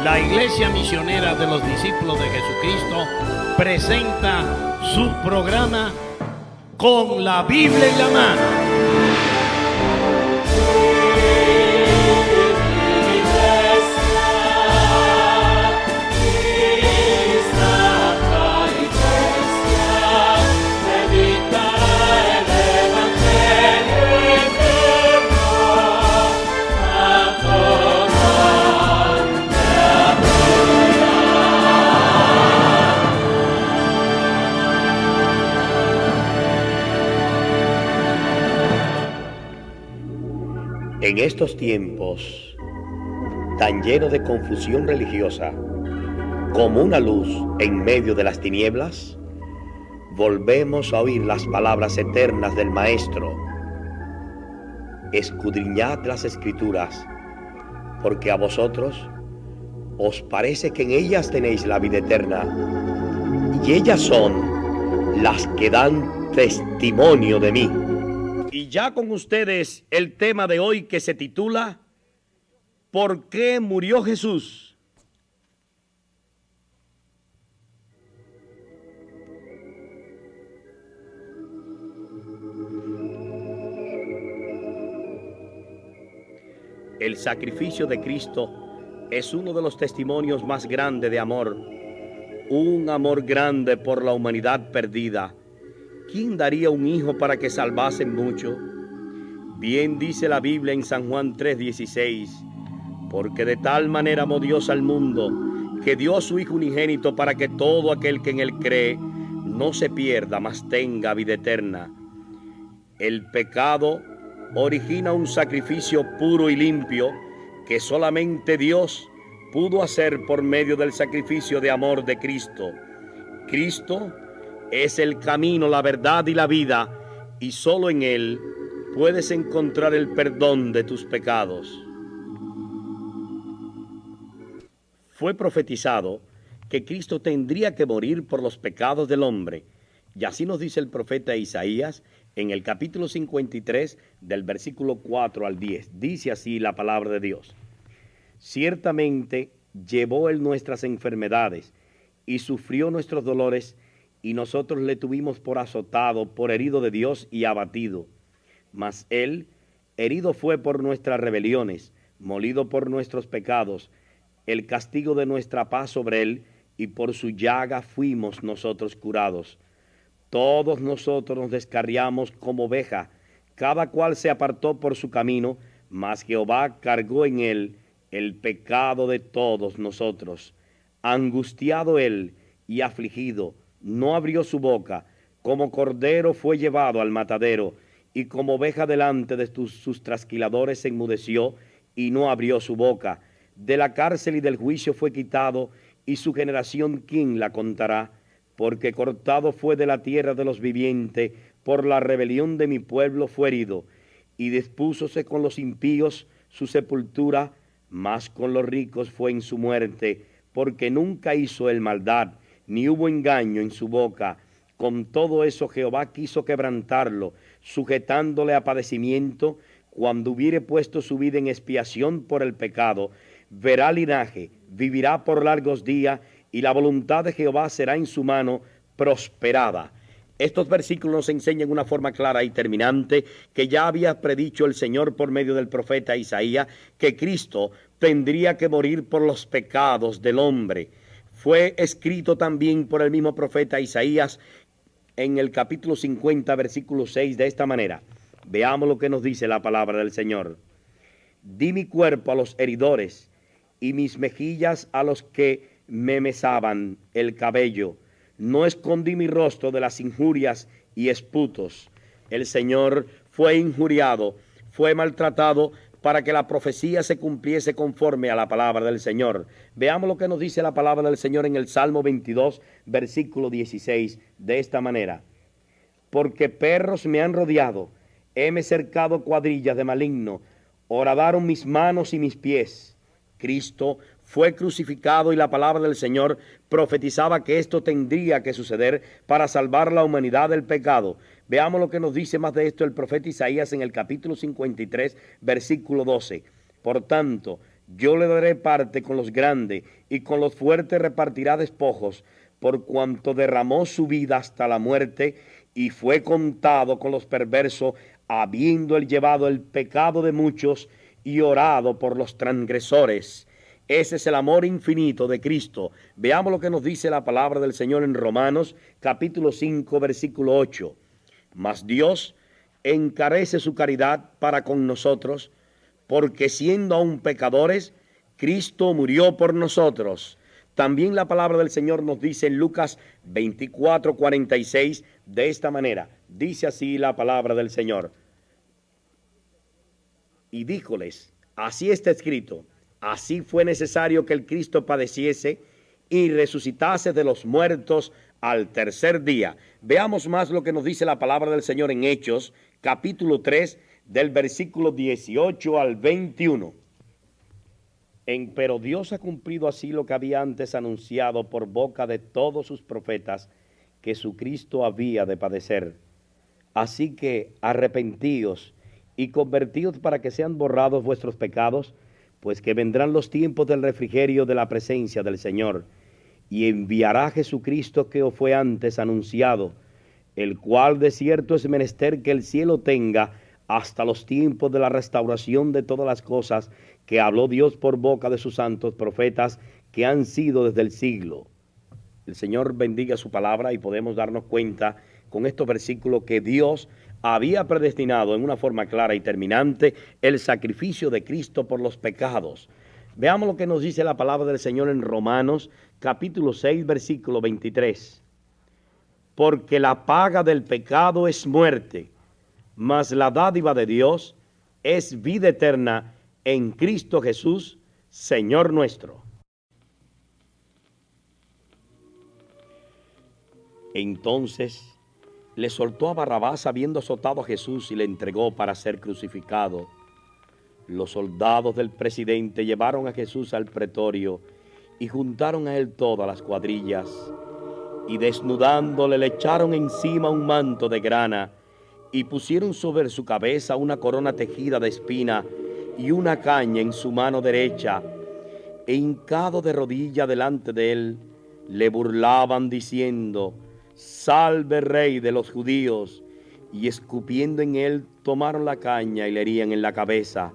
La Iglesia Misionera de los Discípulos de Jesucristo presenta su programa Con la Biblia en la mano. En estos tiempos tan llenos de confusión religiosa, como una luz en medio de las tinieblas, volvemos a oír las palabras eternas del Maestro. Escudriñad las Escrituras, porque a vosotros os parece que en ellas tenéis la vida eterna, y ellas son las que dan testimonio de mí. Y ya con ustedes el tema de hoy, que se titula ¿Por qué murió Jesús? El sacrificio de Cristo es uno de los testimonios más grandes de amor, un amor grande por la humanidad perdida. ¿Quién daría un hijo para que salvasen mucho? Bien dice la Biblia en San Juan 3:16, porque de tal manera amó Dios al mundo, que dio a su Hijo unigénito para que todo aquel que en él cree no se pierda, mas tenga vida eterna. El pecado origina un sacrificio puro y limpio que solamente Dios pudo hacer por medio del sacrificio de amor de Cristo. Cristo es el camino, la verdad y la vida, y solo en Él puedes encontrar el perdón de tus pecados. Fue profetizado que Cristo tendría que morir por los pecados del hombre, y así nos dice el profeta Isaías en el capítulo 53 del versículo 4 al 10. Dice así la palabra de Dios: ciertamente llevó Él nuestras enfermedades y sufrió nuestros dolores, y nosotros le tuvimos por azotado, por herido de Dios y abatido. Mas Él herido fue por nuestras rebeliones, molido por nuestros pecados. El castigo de nuestra paz sobre Él, y por su llaga fuimos nosotros curados. Todos nosotros nos descarriamos como oveja, cada cual se apartó por su camino, mas Jehová cargó en Él el pecado de todos nosotros. Angustiado Él y afligido, no abrió su boca. Como cordero fue llevado al matadero, y como oveja delante de sus trasquiladores se enmudeció y no abrió su boca. De la cárcel y del juicio fue quitado, y su generación ¿quién la contará? Porque cortado fue de la tierra de los vivientes, por la rebelión de mi pueblo fue herido. Y dispúsose con los impíos su sepultura, mas con los ricos fue en su muerte, porque nunca hizo él maldad, ni hubo engaño en su boca. Con todo eso Jehová quiso quebrantarlo, sujetándole a padecimiento. Cuando hubiere puesto su vida en expiación por el pecado, verá linaje, vivirá por largos días, y la voluntad de Jehová será en su mano prosperada. Estos versículos nos enseñan una forma clara y terminante que ya había predicho el Señor por medio del profeta Isaías, que Cristo tendría que morir por los pecados del hombre. Fue escrito también por el mismo profeta Isaías en el capítulo 50, versículo 6, de esta manera. Veamos lo que nos dice la palabra del Señor. Di mi cuerpo a los heridores, y mis mejillas a los que me mesaban el cabello. No escondí mi rostro de las injurias y esputos. El Señor fue injuriado, fue maltratado, para que la profecía se cumpliese conforme a la palabra del Señor. Veamos lo que nos dice la palabra del Señor en el Salmo 22, versículo 16, de esta manera. Porque perros me han rodeado, heme cercado cuadrillas de maligno, horadaron mis manos y mis pies. Cristo fue crucificado y la palabra del Señor profetizaba que esto tendría que suceder para salvar la humanidad del pecado. Veamos lo que nos dice más de esto el profeta Isaías en el capítulo 53, versículo 12. Por tanto, yo le daré parte con los grandes y con los fuertes repartirá despojos, por cuanto derramó su vida hasta la muerte y fue contado con los perversos, habiendo él llevado el pecado de muchos y orado por los transgresores. Ese es el amor infinito de Cristo. Veamos lo que nos dice la palabra del Señor en Romanos, capítulo 5, versículo 8. Mas Dios encarece su caridad para con nosotros, porque siendo aún pecadores, Cristo murió por nosotros. También la palabra del Señor nos dice en Lucas 24, 46, de esta manera. Dice así la palabra del Señor. Y díjoles, así está escrito, así fue necesario que el Cristo padeciese y resucitase de los muertos al tercer día. Veamos más lo que nos dice la palabra del Señor en Hechos, capítulo 3, del versículo 18 al 21. Pero Dios ha cumplido así lo que había antes anunciado por boca de todos sus profetas, que su Cristo había de padecer. Así que arrepentíos y convertíos para que sean borrados vuestros pecados, pues que vendrán los tiempos del refrigerio de la presencia del Señor, y enviará Jesucristo que os fue antes anunciado, el cual de cierto es menester que el cielo tenga hasta los tiempos de la restauración de todas las cosas que habló Dios por boca de sus santos profetas que han sido desde el siglo. El Señor bendiga su palabra y podemos darnos cuenta con estos versículos que Dios había predestinado en una forma clara y terminante el sacrificio de Cristo por los pecados. Veamos lo que nos dice la palabra del Señor en Romanos, capítulo 6, versículo 23. Porque la paga del pecado es muerte, mas la dádiva de Dios es vida eterna en Cristo Jesús, Señor nuestro. Entonces le soltó a Barrabás habiendo azotado a Jesús y le entregó para ser crucificado. Los soldados del presidente llevaron a Jesús al pretorio y juntaron a él todas las cuadrillas y desnudándole le echaron encima un manto de grana y pusieron sobre su cabeza una corona tejida de espina y una caña en su mano derecha, e hincado de rodilla delante de él, le burlaban diciendo: Salve, Rey de los judíos. Y escupiendo en él, tomaron la caña y le herían en la cabeza.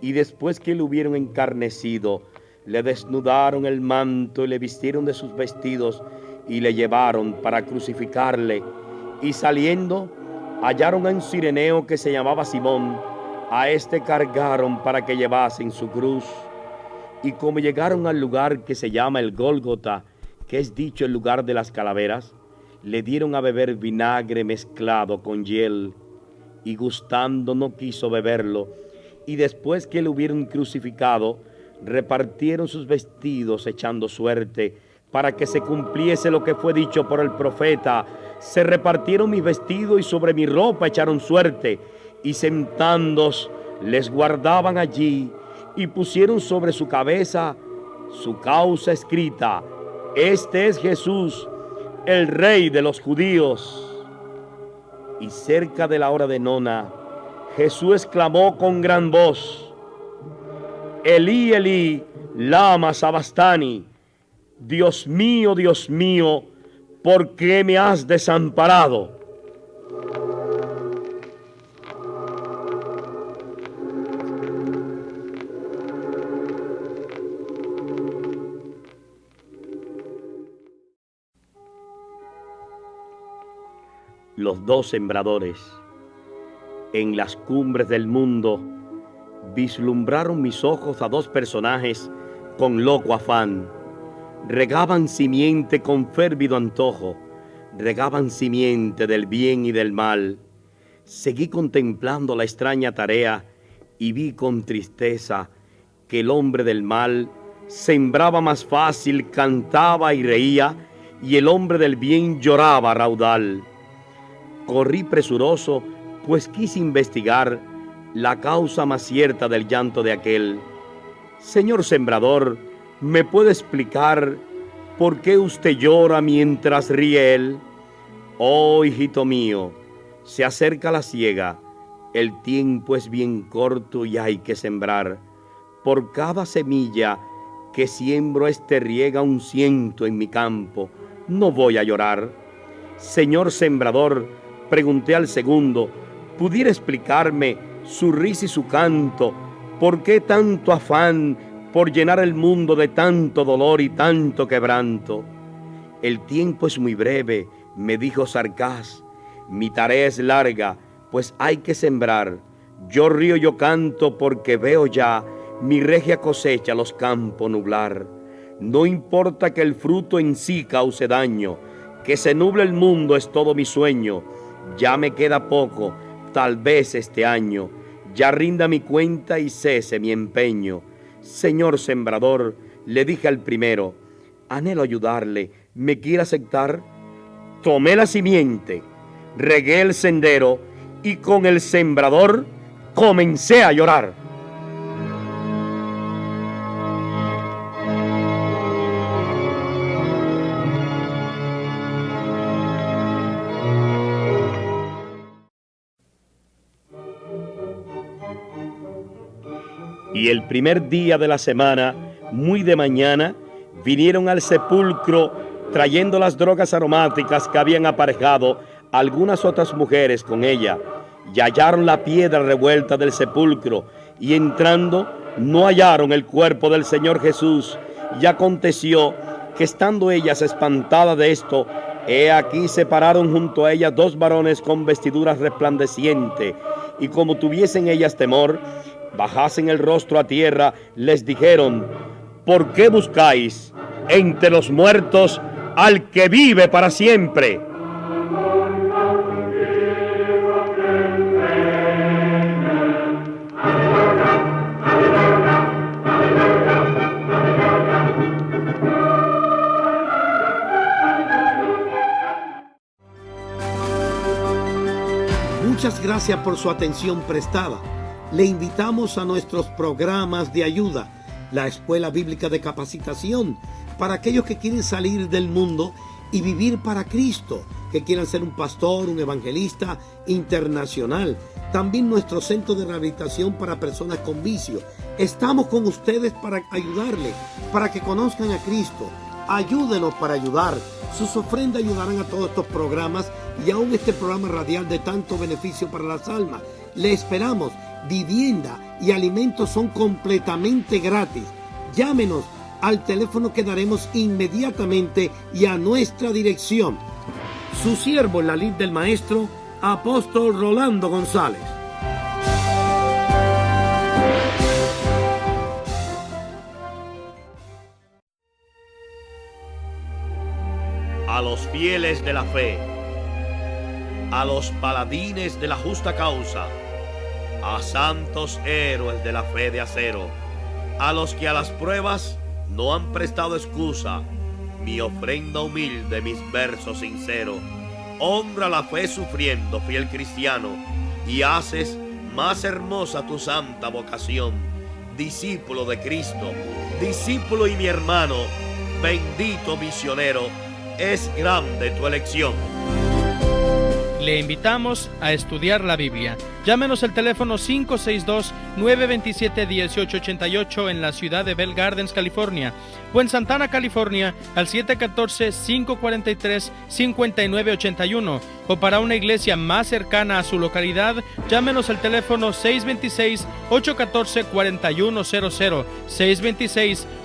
Y después que le hubieron encarnecido, le desnudaron el manto y le vistieron de sus vestidos y le llevaron para crucificarle. Y saliendo, hallaron a un cireneo que se llamaba Simón. A este cargaron para que llevasen su cruz. Y como llegaron al lugar que se llama el Gólgota, que es dicho el lugar de las calaveras, le dieron a beber vinagre mezclado con hiel, y gustando no quiso beberlo. Y después que le hubieron crucificado, repartieron sus vestidos echando suerte, para que se cumpliese lo que fue dicho por el profeta: se repartieron mis vestidos y sobre mi ropa echaron suerte. Y sentándose les guardaban allí, y pusieron sobre su cabeza su causa escrita: Este es Jesús, el Rey de los judíos. Y cerca de la hora de nona, Jesús exclamó con gran voz: Elí, Elí, lama sabastani. Dios mío, ¿por qué me has desamparado? Los dos sembradores, en las cumbres del mundo, vislumbraron mis ojos a dos personajes con loco afán. Regaban simiente con férvido antojo, regaban simiente del bien y del mal. Seguí contemplando la extraña tarea y vi con tristeza que el hombre del mal sembraba más fácil, cantaba y reía, y el hombre del bien lloraba a raudal. Corrí presuroso, pues quise investigar la causa más cierta del llanto de aquel. Señor sembrador, ¿me puede explicar por qué usted llora mientras ríe él? Oh, hijito mío, se acerca la siega, el tiempo es bien corto y hay que sembrar. Por cada semilla que siembro riega 100 en mi campo, no voy a llorar. Señor sembrador, pregunté al segundo, ¿pudiera explicarme su risa y su canto? ¿Por qué tanto afán por llenar el mundo de tanto dolor y tanto quebranto? El tiempo es muy breve, me dijo Sarcás, mi tarea es larga, pues hay que sembrar. Yo río, yo canto, porque veo ya mi regia cosecha los campos nublar. No importa que el fruto en sí cause daño, que se nuble el mundo es todo mi sueño. Ya me queda poco, tal vez este año, ya rinda mi cuenta y cese mi empeño. Señor sembrador, le dije al primero, anhelo ayudarle, ¿me quiere aceptar? Tomé la simiente, regué el sendero y con el sembrador comencé a llorar. Y el primer día de la semana, muy de mañana, vinieron al sepulcro trayendo las drogas aromáticas que habían aparejado algunas otras mujeres con ella, y hallaron la piedra revuelta del sepulcro, y entrando no hallaron el cuerpo del Señor Jesús. Y aconteció que estando ellas espantadas de esto, he aquí se pararon junto a ellas 2 varones con vestiduras resplandecientes, y como tuviesen ellas temor, bajasen el rostro a tierra, les dijeron, ¿por qué buscáis entre los muertos al que vive para siempre? Muchas gracias por su atención prestada. Le invitamos a nuestros programas de ayuda, la Escuela Bíblica de Capacitación, para aquellos que quieren salir del mundo y vivir para Cristo, que quieran ser un pastor, un evangelista internacional. También nuestro centro de rehabilitación para personas con vicio. Estamos con ustedes para ayudarle, para que conozcan a Cristo. Ayúdenos para ayudar. Sus ofrendas ayudarán a todos estos programas y aún este programa radial de tanto beneficio para las almas. Le esperamos. Vivienda y alimentos son completamente gratis. Llámenos al teléfono que daremos inmediatamente y a nuestra dirección. Su siervo en la lid del maestro, Apóstol Rolando González. A los fieles de la fe, a los paladines de la justa causa, a santos héroes de la fe de acero, a los que a las pruebas no han prestado excusa, mi ofrenda humilde, mis versos sinceros. Honra la fe sufriendo, fiel cristiano, y haces más hermosa tu santa vocación. Discípulo de Cristo, discípulo y mi hermano, bendito misionero, es grande tu elección. Le invitamos a estudiar la Biblia. Llámenos al teléfono 562-927-1888 en la ciudad de Bell Gardens, California, o en Santana, California, al 714-543-5981, o para una iglesia más cercana a su localidad, llámenos al teléfono 626-814-4100,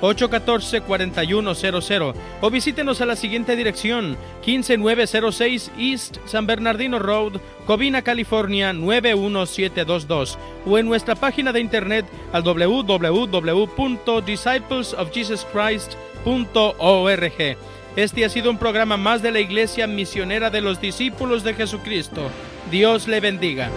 626-814-4100, o visítenos a la siguiente dirección: 15906 East San Bernardino Road, Covina, California 91722, o en nuestra página de internet al www.disciplesofjesuschrist.org. Este ha sido un programa más de la Iglesia Misionera de los Discípulos de Jesucristo. Dios le bendiga.